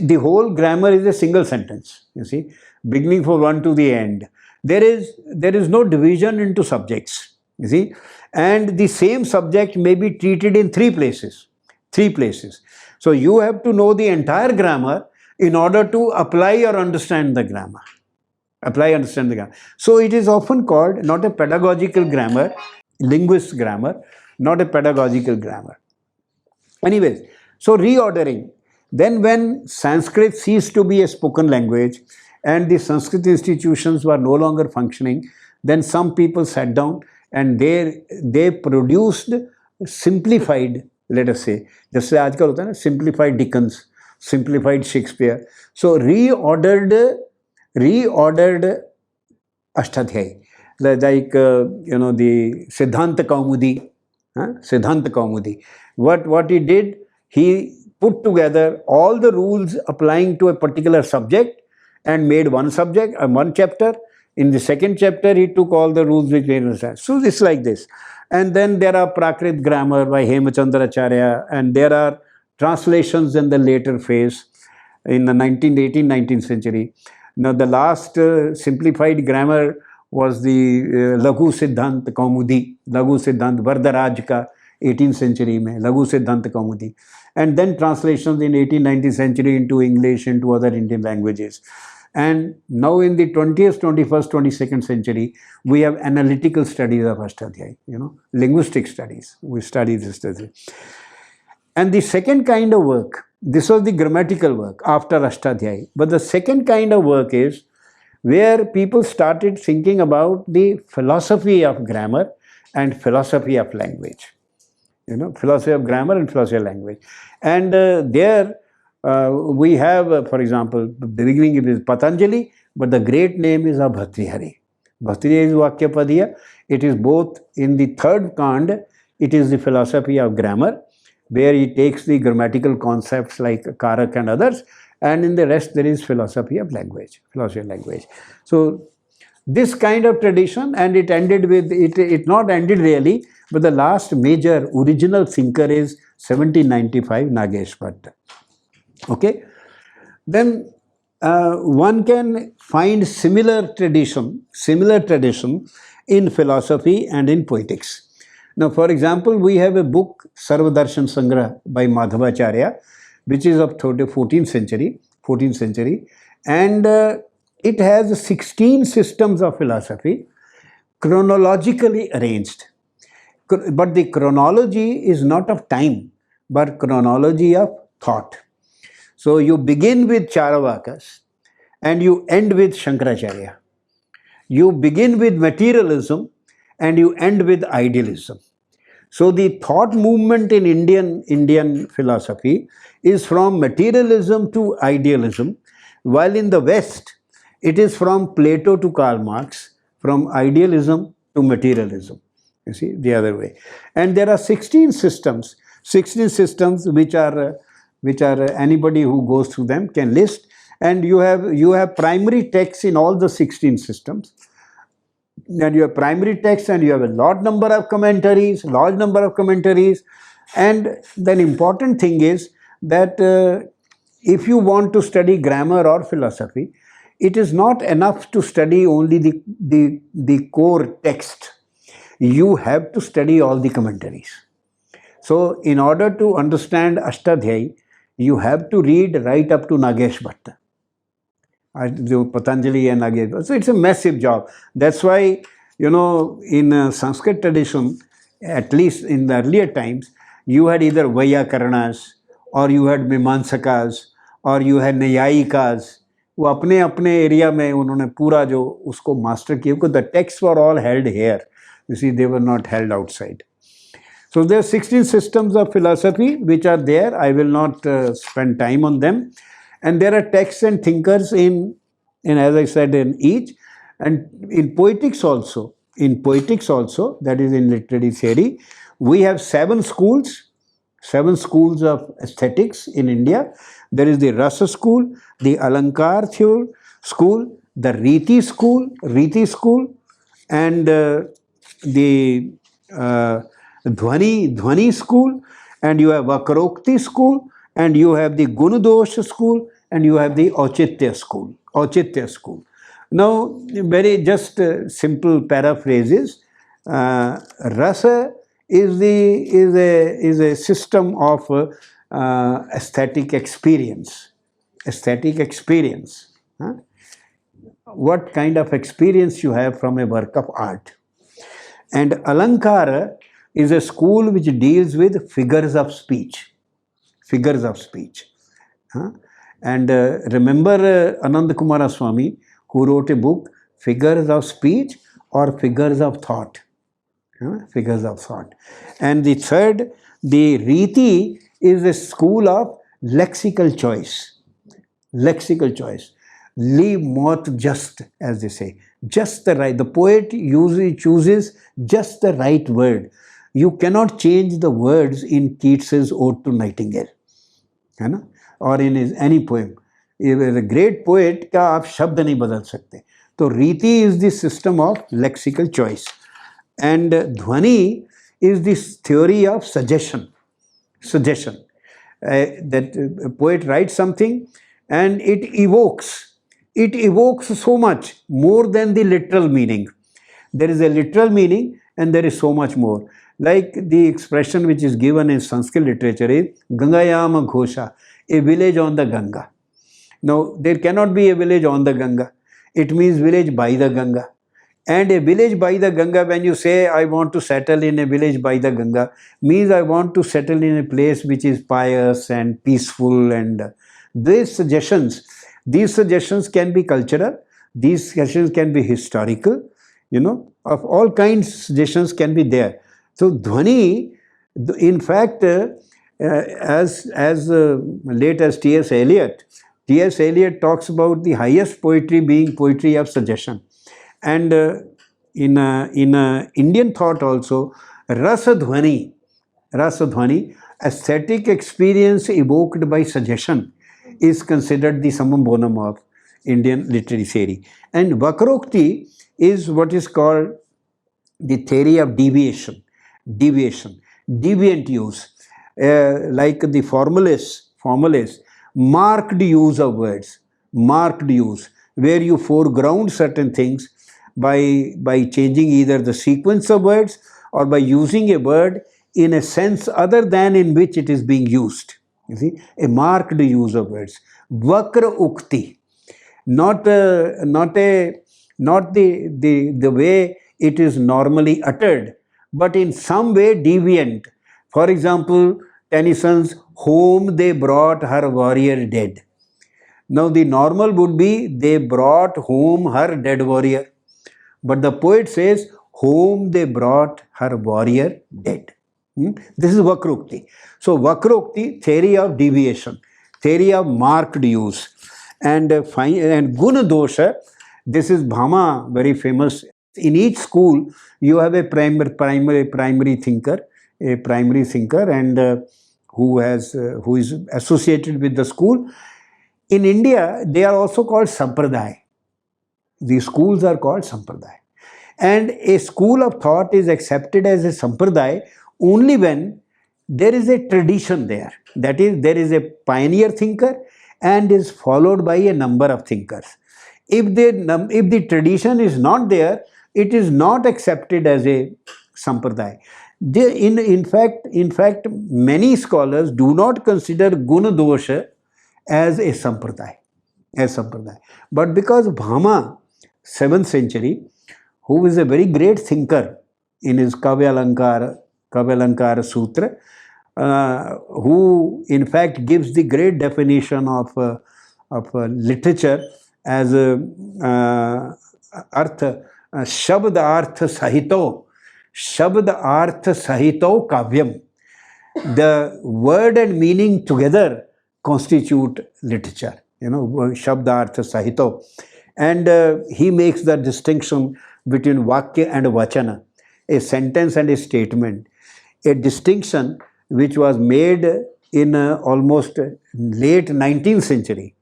The whole grammar is a single sentence, you see, beginning from one to the end. There is no division into subjects, you see, and the same subject may be treated in three places. So you have to know the entire grammar in order to apply or understand the grammar. So it is often called not a pedagogical grammar, linguist grammar, not a pedagogical grammar. Anyways, so reordering. Then when Sanskrit ceased to be a spoken language and the Sanskrit institutions were no longer functioning, then some people sat down and they produced simplified, let us say, जैसे आजकल होता है ना, simplified Dickens, simplified Shakespeare. So reordered Ashtadhyayi, like you know, the Siddhanta Kaumudi. Siddhanta Kaumudi. What he did, he put together all the rules applying to a particular subject and made one subject, one chapter. In the second chapter, he took all the rules which were necessary. So it's like this. And then there are Prakrit grammar by Hemachandra Acharya, and there are translations in the later phase in the 19th century. Now the last simplified grammar was the Laghu Siddhant Kaumudi, Laghu Siddhant Varadaraj ka 18th century mein, Laghu Siddhant Kaumudi. And then translations in 19th century into English, into other Indian languages. And now in the 20th, 21st, 22nd century, we have analytical studies of Ashtadhyayi, you know, linguistic studies. We study this. And the second kind of work, this was the grammatical work after Ashtadhyayi. But the second kind of work is where people started thinking about the philosophy of grammar and philosophy of language. You know, philosophy of grammar and philosophy of language. And there we have, for example, the beginning it is Patanjali, but the great name is Bhartrihari. Bhartrihari is Vakyapadya. It is both in the third kand, it is the philosophy of grammar, where he takes the grammatical concepts like Karak and others, and in the rest there is philosophy of language. So this kind of tradition, and it ended with, it not ended really, but the last major original thinker is 1795 Nagesh Bhatta. Okay, then one can find similar tradition in philosophy and in poetics. Now, for example, we have a book, Sarvadarshan Sangrah by Madhavacharya, which is of 14th century, and it has 16 systems of philosophy chronologically arranged. But the chronology is not of time, but chronology of thought. So you begin with Charavakas and you end with Shankaracharya. You begin with materialism and you end with idealism. So the thought movement in Indian philosophy is from materialism to idealism, while in the West it is from Plato to Karl Marx, from idealism to materialism. You see, the other way. And there are 16 systems which are anybody who goes through them can list, and you have primary texts in all the 16 systems. And you have primary text and you have a large number of commentaries, and then important thing is that if you want to study grammar or philosophy, it is not enough to study only the core text. You have to study all the commentaries. So in order to understand Ashtadhyayi, you have to read right up to Nagesh Bhatta. Patanjali and Nagesh. So it's a massive job. That's why, you know, in Sanskrit tradition, at least in the earlier times, you had either Vaiyakarnas or you had Mimamsakas or you had Nyayikas. वो अपने अपने area में उन्होंने पूरा जो उसको master किया, because the texts were all held here. You see, they were not held outside. So there are 16 systems of philosophy which are there. I will not spend time on them. And there are texts and thinkers in as I said, in each. And in poetics also, that is in literary theory, we have seven schools of aesthetics in India. There is the Rasa school, the Alankar school, the Riti school, and the Dhwani school, and you have Vakrokti school, and you have the Gunadosh school, and you have the Auchitya school. Now, very just simple paraphrases. Rasa is a system of aesthetic experience. Huh? What kind of experience you have from a work of art. And Alankara is a school which deals with figures of speech. Huh? And remember Ananda Kumaraswamy, who wrote a book, Figures of Speech or Figures of Thought. Figures of Thought. And the third, the Riti, is a school of lexical choice. Leave mouth just, as they say. Just the right. The poet usually chooses just the right word. You cannot change the words in Keats's Ode to Nightingale. Or in his any poem. A great poet का आप शब्द नहीं बदल सकते. तो रीति is the system of lexical choice, and Dhwani is this theory of suggestion. That a poet writes something and it evokes so much more than the literal meaning. There is a literal meaning and there is so much more. Like the expression which is given in Sanskrit literature is Gangayama Ghosha, a village on the Ganga. Now, there cannot be a village on the Ganga. It means village by the Ganga. And a village by the Ganga, when you say, I want to settle in a village by the Ganga, means I want to settle in a place which is pious and peaceful. And these suggestions can be cultural, these suggestions can be historical, of all kinds suggestions can be there. So, Dhwani, in fact, as late as T.S. Eliot talks about the highest poetry being poetry of suggestion. And in Indian thought also, Rasadhwani, aesthetic experience evoked by suggestion, is considered the summum bonum of Indian literary theory. And Vakrokti is what is called the theory of deviant use. Like the formalists, marked use of words, where you foreground certain things by changing either the sequence of words or by using a word in a sense other than in which it is being used. You see, a marked use of words. Vakra ukti, not the way it is normally uttered, but in some way deviant. For example, Tennyson's "Home they brought her warrior dead." Now the normal would be they brought home her dead warrior. But the poet says, "Home they brought her warrior dead." This is Vakrokti. So Vakrokti, theory of deviation, theory of marked use. And Gunadosha, this is Bhama, very famous. In each school, you have a primary thinker, and who is associated with the school. In India, they are also called Sampradaya. These schools are called Sampradaya. And a school of thought is accepted as a Sampradaya only when there is a tradition there. That is, there is a pioneer thinker and is followed by a number of thinkers. If the tradition is not there, it is not accepted as a Sampradaya. In fact, many scholars do not consider Gunadosha as a Sampradaya. But because Bhama, 7th century, who is a very great thinker in his Kavya Alankara Sutra, who in fact gives the great definition of literature as artha, shabd arth sahito kavyam. The word and meaning together constitute literature, shabd arth sahito. And he makes the distinction between vakya and vachana, a sentence and a statement, a distinction which was made in almost late 19th century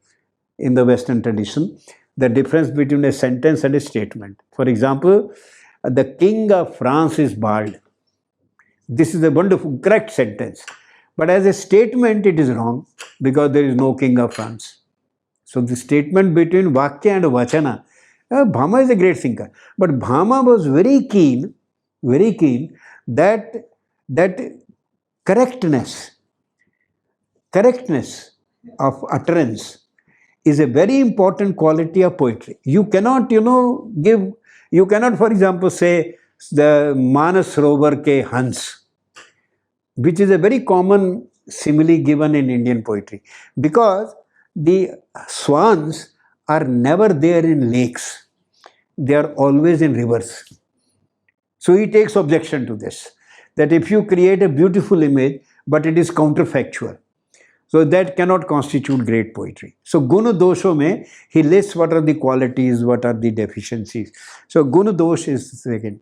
in the Western tradition, the difference between a sentence and a statement. For example, the king of France is bald. This is a wonderful, correct sentence. But as a statement, it is wrong because there is no king of France. So the statement between Vakya and Vachana, Bhama is a great thinker. But Bhama was very keen that correctness of utterance is a very important quality of poetry. You cannot, for example, say the Manas Rovar ke Hans, which is a very common simile given in Indian poetry, because the swans are never there in lakes. They are always in rivers. So he takes objection to this, that if you create a beautiful image, but it is counterfactual, so that cannot constitute great poetry. So Guna Dosho mein, he lists what are the qualities, what are the deficiencies. So Guna Dosh is second.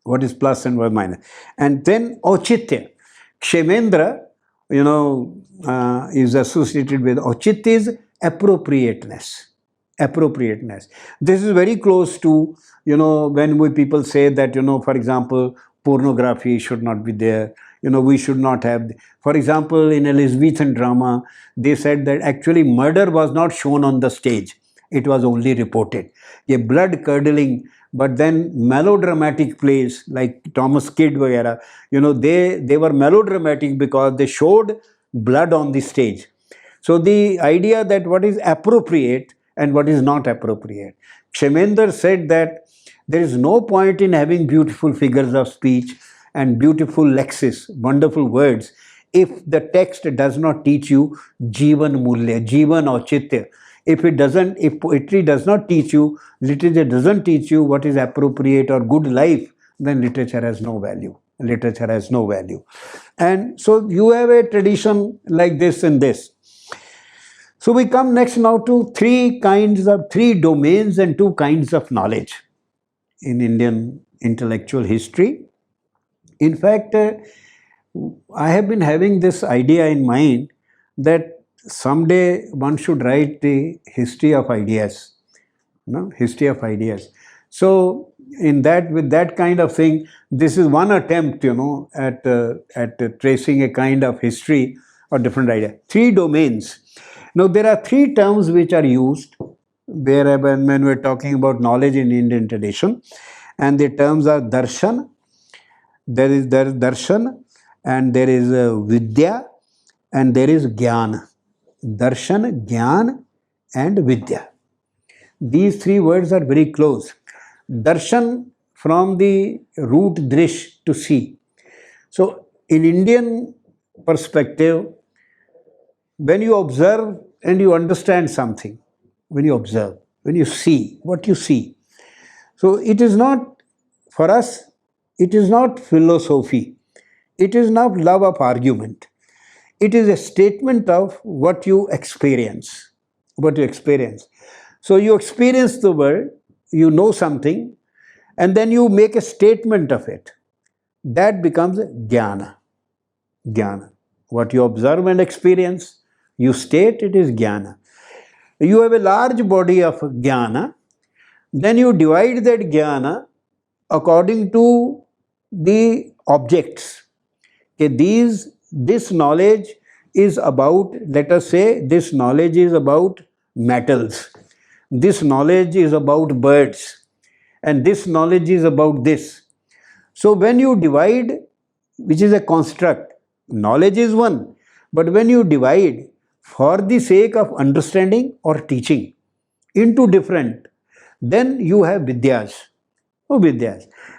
What is plus and what is minus. And then Auchitya. Kshemendra, is associated with Auchitya is appropriateness. This is very close to, when people say that, for example, pornography should not be there. We should not have. For example, in Elizabethan drama, they said that actually murder was not shown on the stage. It was only reported. A blood-curdling, but then melodramatic plays like Thomas Kyd, वगैरह, they were melodramatic because they showed blood on the stage. So the idea that what is appropriate and what is not appropriate. Kshemendra said that there is no point in having beautiful figures of speech and beautiful lexis, wonderful words, if the text does not teach you Jivan Mulya, Jivan Auchitya. If poetry does not teach you, literature doesn't teach you what is appropriate or good life, then literature has no value. And so you have a tradition like this and this. So we come next now to three domains and 2 kinds of knowledge in Indian intellectual history. In fact, I have been having this idea in mind that someday one should write the history of ideas, history of ideas. So with that kind of thing, this is one attempt, at tracing a kind of history or different idea. 3 domains. Now there are 3 terms which are used when we're talking about knowledge in Indian tradition, and the terms are darshan. There is darshan, and there is vidya, and there is jnana. Darshan, Gyan and Vidya. These 3 words are very close. Darshan from the root drish, to see. So in Indian perspective, when you observe and you understand something, when you see, what you see. So it is not, for us, it is not philosophy. It is not love of argument. It is a statement of what you experience. So you experience the world, you know something, and then you make a statement of it. That becomes jnana. What you observe and experience, you state, it is jnana. You have a large body of jnana, then you divide that jnana according to the objects. Okay, this knowledge is about, let us say, this knowledge is about metals. This knowledge is about birds. And this knowledge is about this. So when you divide, which is a construct, knowledge is one. But when you divide for the sake of understanding or teaching into different, then you have vidyas.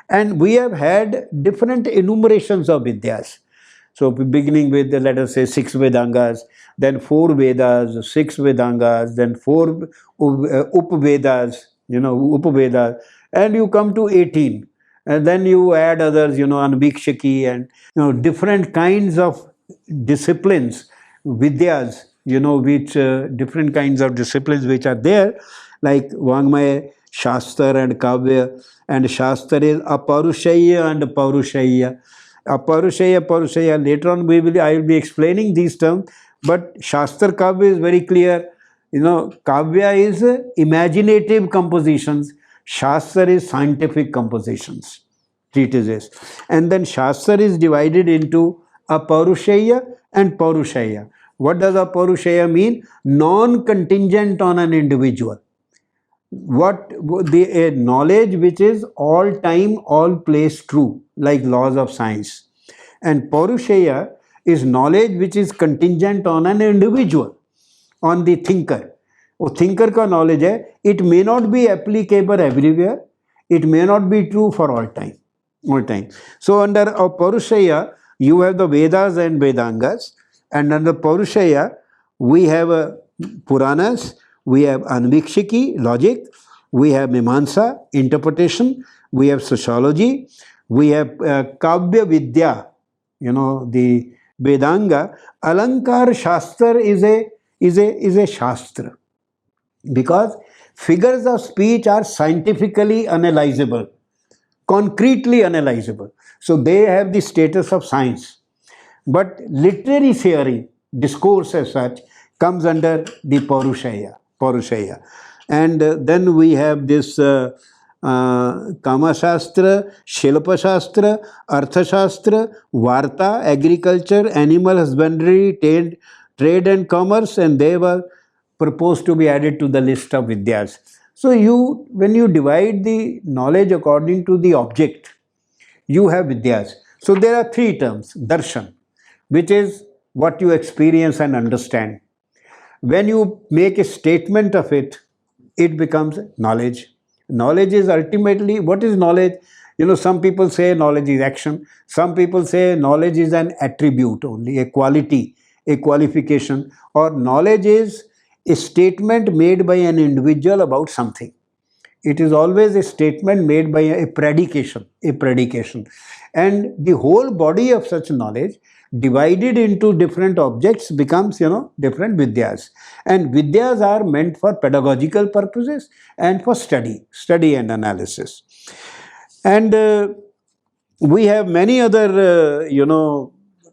And we have had different enumerations of vidyas. So beginning with, let us say, 6 Vedangas, then 4 Vedas, 6 Vedangas, then 4 Upavedas, Upavedas, and you come to 18. And then you add others, Anvikshaki and, different kinds of disciplines, Vidyas, which different kinds of disciplines which are there, like Vangmaya, Shastra and Kavya. And Shastra is Aparushaya and Paurushaya. Aparushaya, Paurushaya, later on I will be explaining these terms, but Shastra Kavya is very clear. Kavya is imaginative compositions, Shastra is scientific compositions, treatises. And then Shastra is divided into Aparushaya and Paurushaya. What does Aparushaya mean? Non-contingent on an individual. A knowledge which is all time, all place true, like laws of science. And Paurushaya is knowledge which is contingent on an individual, on the thinker. वो thinker का knowledge है, it may not be applicable everywhere, it may not be true for all time. So under Paurushaya, you have the Vedas and Vedangas, and under Paurushaya, we have Puranas, we have Anvikshiki, logic, we have Mimamsa, interpretation, we have sociology, we have Kavya Vidya, the Vedanga. Alankar Shastra is a Shastra, because figures of speech are scientifically analyzable, concretely analyzable. So they have the status of science. But literary theory, discourse as such, comes under the Paurushaya. And then we have this Kama Shastra, Shilpa Shastra, Artha Shastra, Varta, agriculture, animal husbandry, trade and commerce, and they were proposed to be added to the list of Vidyas. So when you divide the knowledge according to the object, you have Vidyas. So there are 3 terms. Darshan, which is what you experience and understand. When you make a statement of it, it becomes knowledge. Knowledge is ultimately, what is knowledge? Some people say knowledge is action. Some people say knowledge is an attribute only, a quality, a qualification. Or knowledge is a statement made by an individual about something. It is always a statement made by a predication. And the whole body of such knowledge divided into different objects becomes, different Vidyas. And Vidyas are meant for pedagogical purposes and for study and analysis. And we have many other,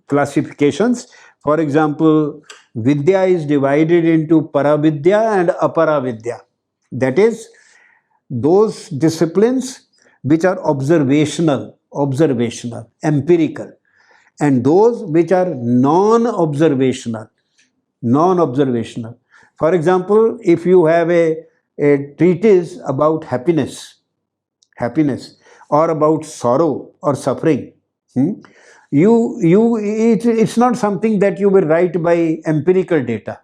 classifications. For example, Vidya is divided into Paravidya and Aparavidya. That is, those disciplines which are observational, empirical, and those which are non-observational. For example, if you have a treatise about happiness, or about sorrow or suffering, it's not something that you will write by empirical data,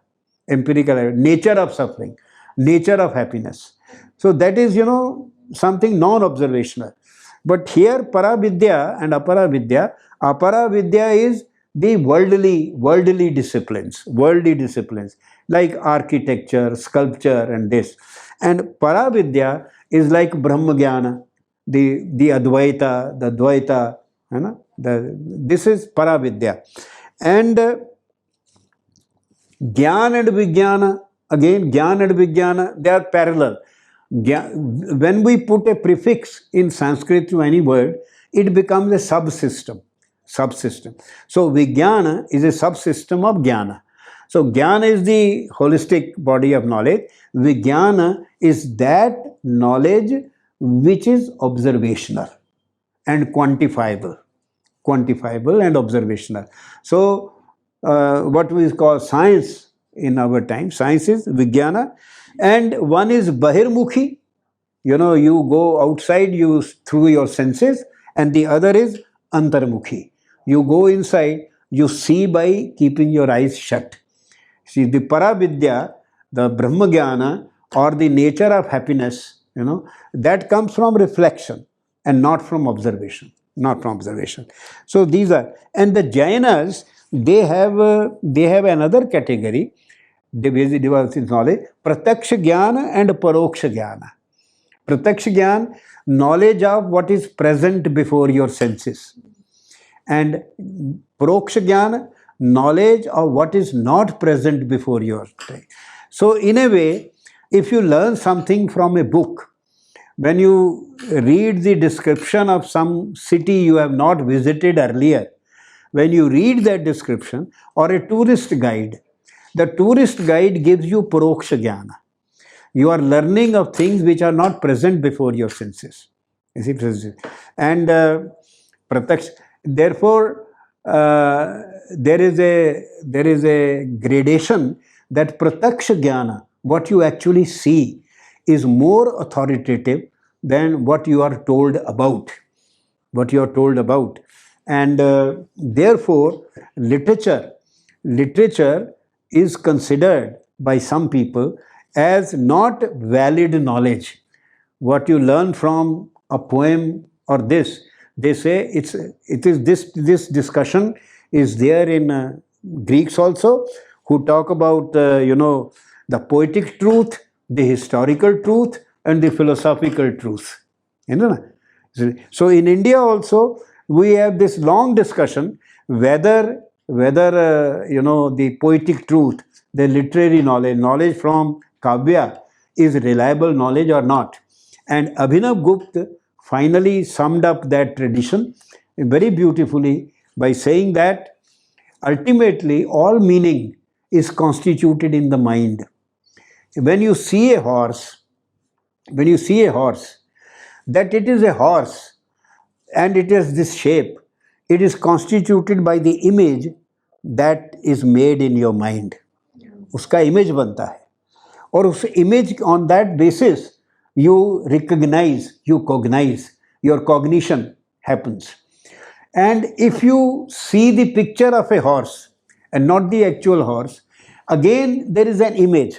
nature of suffering, nature of happiness. So that is, something non-observational. But here Paravidya and Aparavidya is the worldly disciplines, like architecture, sculpture and this. And Paravidya is like Brahmagyana, the Advaita, the Dvaita, this is Paravidya. And Gyan and Vijnana, again Gyan and Vijnana, they are parallel. When we put a prefix in Sanskrit to any word, it becomes a subsystem. So Vijnana is a subsystem of Jnana. So Jnana is the holistic body of knowledge. Vijnana is that knowledge which is observational and quantifiable and observational. So what we call science in our time, science is Vijnana, and one is Bahirmukhi. You go outside through your senses, and the other is Antarmukhi. You go inside, you see by keeping your eyes shut. See, the Paravidya, the Brahmagyana, or the nature of happiness, that comes from reflection and not from observation. not from observation. So these are, and the Jainas, they have another category, they basically develop knowledge, Pratyaksha Jnana and Paroksha Jnana. Pratyaksha Jnana, knowledge of what is present before your senses, and Paroksha Jnana, knowledge of what is not present before your. So in a way, if you learn something from a book, when you read the description of some city you have not visited earlier, when you read that description, or a tourist guide, the tourist guide gives you Paroksha Jnana. You are learning of things which are not present before your senses. You see, and Pratyaksha, therefore, there is a gradation that Pratyaksha Jnana, what you actually see, is more authoritative than what you are told about. What you are told about. And therefore, literature is considered by some people as not valid knowledge. What you learn from a poem or this, they say it is this discussion is there in Greeks also, who talk about the poetic truth, the historical truth, and the philosophical truth. You know? So in India also, we have this long discussion whether the poetic truth, the literary knowledge from Kavya is reliable knowledge or not. And Abhinav Gupta finally summed up that tradition very beautifully by saying that ultimately all meaning is constituted in the mind. When you see a horse, that it is a horse and it has this shape, it is constituted by the image that is made in your mind. उसका image बनता है, और उस image on that basis you recognize, you cognize, your cognition happens. And if you see the picture of a horse and not the actual horse, again there is an image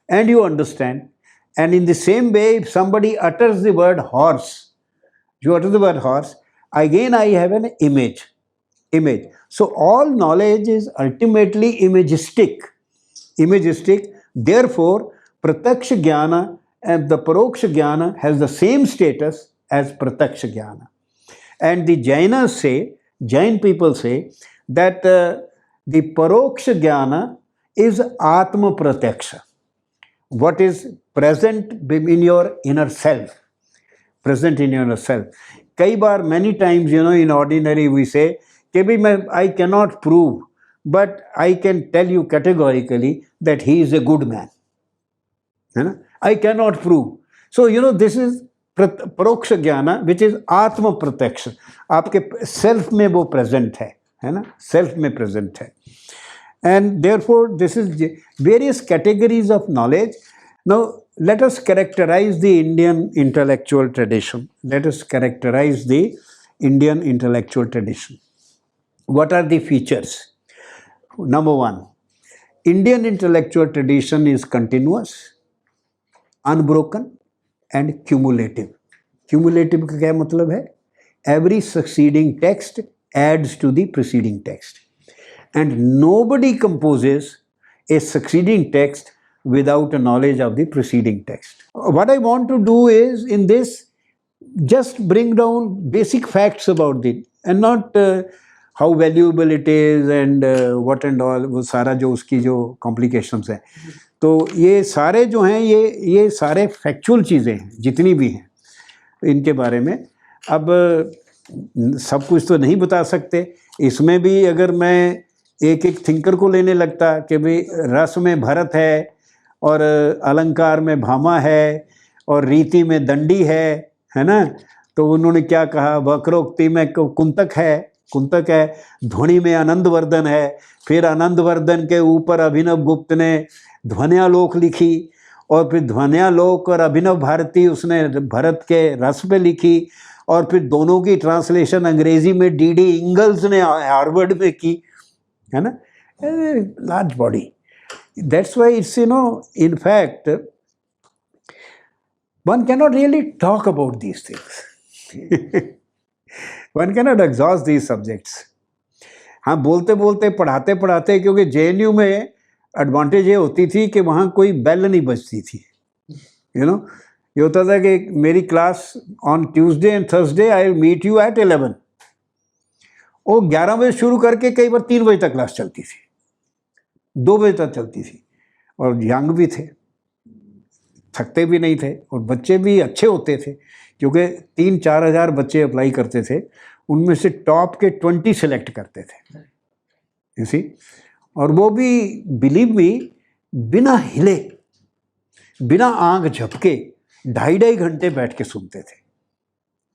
and you understand. And in the same way, if somebody utters the word horse, you utter the word horse, again I have an image. So all knowledge is ultimately imagistic. Therefore, Pratyaksha Jnana and the Paroksha Jnana has the same status as Pratyaksha Jnana. And the Jain people say that the Paroksha Jnana is Atma Pratyaksha. What is present in your inner self. Kai bar, many times, in ordinary we say, I cannot prove, but I can tell you categorically that he is a good man. I cannot prove. So, this is Paroksha Jnana, which is Atma Pratyaksha. आपके self में वो present है ना? Self में present है. And therefore, this is various categories of knowledge. Now, let us characterize the Indian intellectual tradition. What are the features? Number one, Indian intellectual tradition is continuous, unbroken, and cumulative. Cumulative का क्या मतलब है? Every succeeding text adds to the preceding text. And nobody composes a succeeding text without a knowledge of the preceding text. What I want to do is, in this, just bring down basic facts about it, and not how valuable it is and what and all, वो सारा जो उसकी जो complications हैं. तो ये सारे जो हैं, ये सारे factual चीज़ें हैं, जितनी भी हैं इनके बारे में. अब सब कुछ तो नहीं बता सकते. इसमें भी अगर मैं एक थिंकर को लेने लगता कि भाई रस में भरत है और अलंकार में भामा है और रीति में दंडी है ना, तो उन्होंने क्या कहा, वक्रोक्ति में कुंतक है, ध्वनि में आनंदवर्धन है, फिर आनंदवर्धन के ऊपर अभिनव गुप्त ने ध्वन्यालोक लिखी, और फिर ध्वन्यालोक और अभिनव भारती उसने भरत के रस पे लिखी, और फिर दोनों की ट्रांसलेशन अंग्रेजी में डी इंगल्स ने हार्वर्ड में की, है ना. Large body. That's why it's, in fact, one cannot really talk about these things. One can not exhaust these subjects. हाँ, बोलते बोलते पढ़ाते पढ़ाते, क्योंकि JNU में एडवांटेज ये होती थी कि वहाँ कोई बेल नहीं बजती थी, यू नो। ये होता था कि मेरी class on Tuesday and Thursday I will meet you at 11, वो 11 बजे शुरू करके कई बार 3 बजे तक क्लास चलती थी, 2 बजे तक चलती थी, और यंग भी थे, थकते भी नहीं थे, और बच्चे भी अच्छे होते थे, क्योंकि 3-4 हज़ार बच्चे अप्लाई करते थे, उनमें से टॉप के 20 सेलेक्ट करते थे, यू सी। और वो भी बिलीव मी बिना हिले, बिना आंख झपके 2.5 घंटे बैठ के सुनते थे,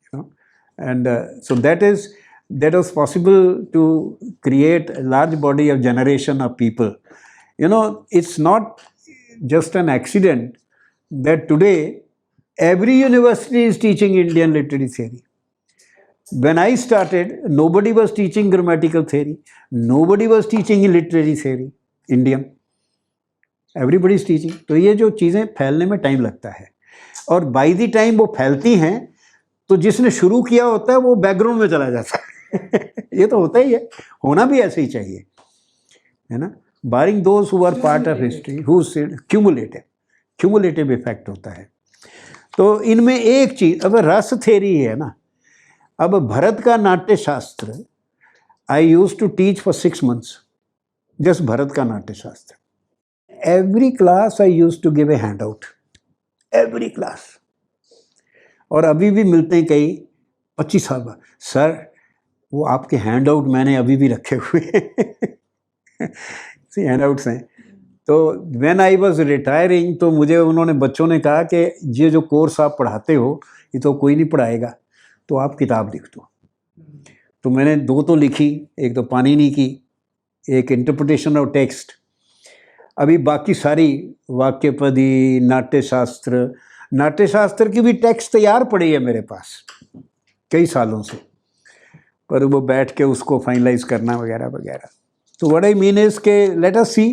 you know. And so that was possible to create a large body of generation of people. You know, it's not just an accident that today every university is teaching Indian literary theory. When I started, nobody was teaching grammatical theory, nobody was teaching literary theory, Indian. Everybody is teaching. तो ये जो चीज़ें फैलने में time लगता है, और by the time वो फैलती हैं तो जिसने शुरू किया होता है वो बैकग्राउंड में चला जाता है। ये तो होता ही है, होना भी ऐसे ही चाहिए, है ना। Barring those who are part of history, who cumulative effect होता है। तो इनमें एक चीज, अब रस थ्योरी है ना, अब भरत का Natya Shastra I use to teach for 6 months, just Bharat का Natya Shastra. Every class I use to give a handout, every class. और अभी भी मिलते हैं कई 25 साल बाद, सर वो आपके हैंड आउट मैंने अभी भी रखे हुए हैं। हैंड आउट्स हैं। तो व्हेन आई वाज रिटायरिंग, तो मुझे उन्होंने, बच्चों ने कहा कि ये जो कोर्स आप पढ़ाते हो ये तो कोई नहीं पढ़ाएगा, तो आप किताब लिख दो। तो मैंने 2 तो लिखी, एक तो पाणिनि की, एक इंटरप्रिटेशन ऑफ टेक्स्ट। अभी बाकी सारी वाक्यपदी, नाट्यशास्त्र की भी टेक्स्ट तैयार पड़ी है मेरे पास कई सालों से, पर वो बैठ के उसको फाइनलाइज करना वगैरह वगैरह। तो व्हाट आई मीन इज के लेट अस सी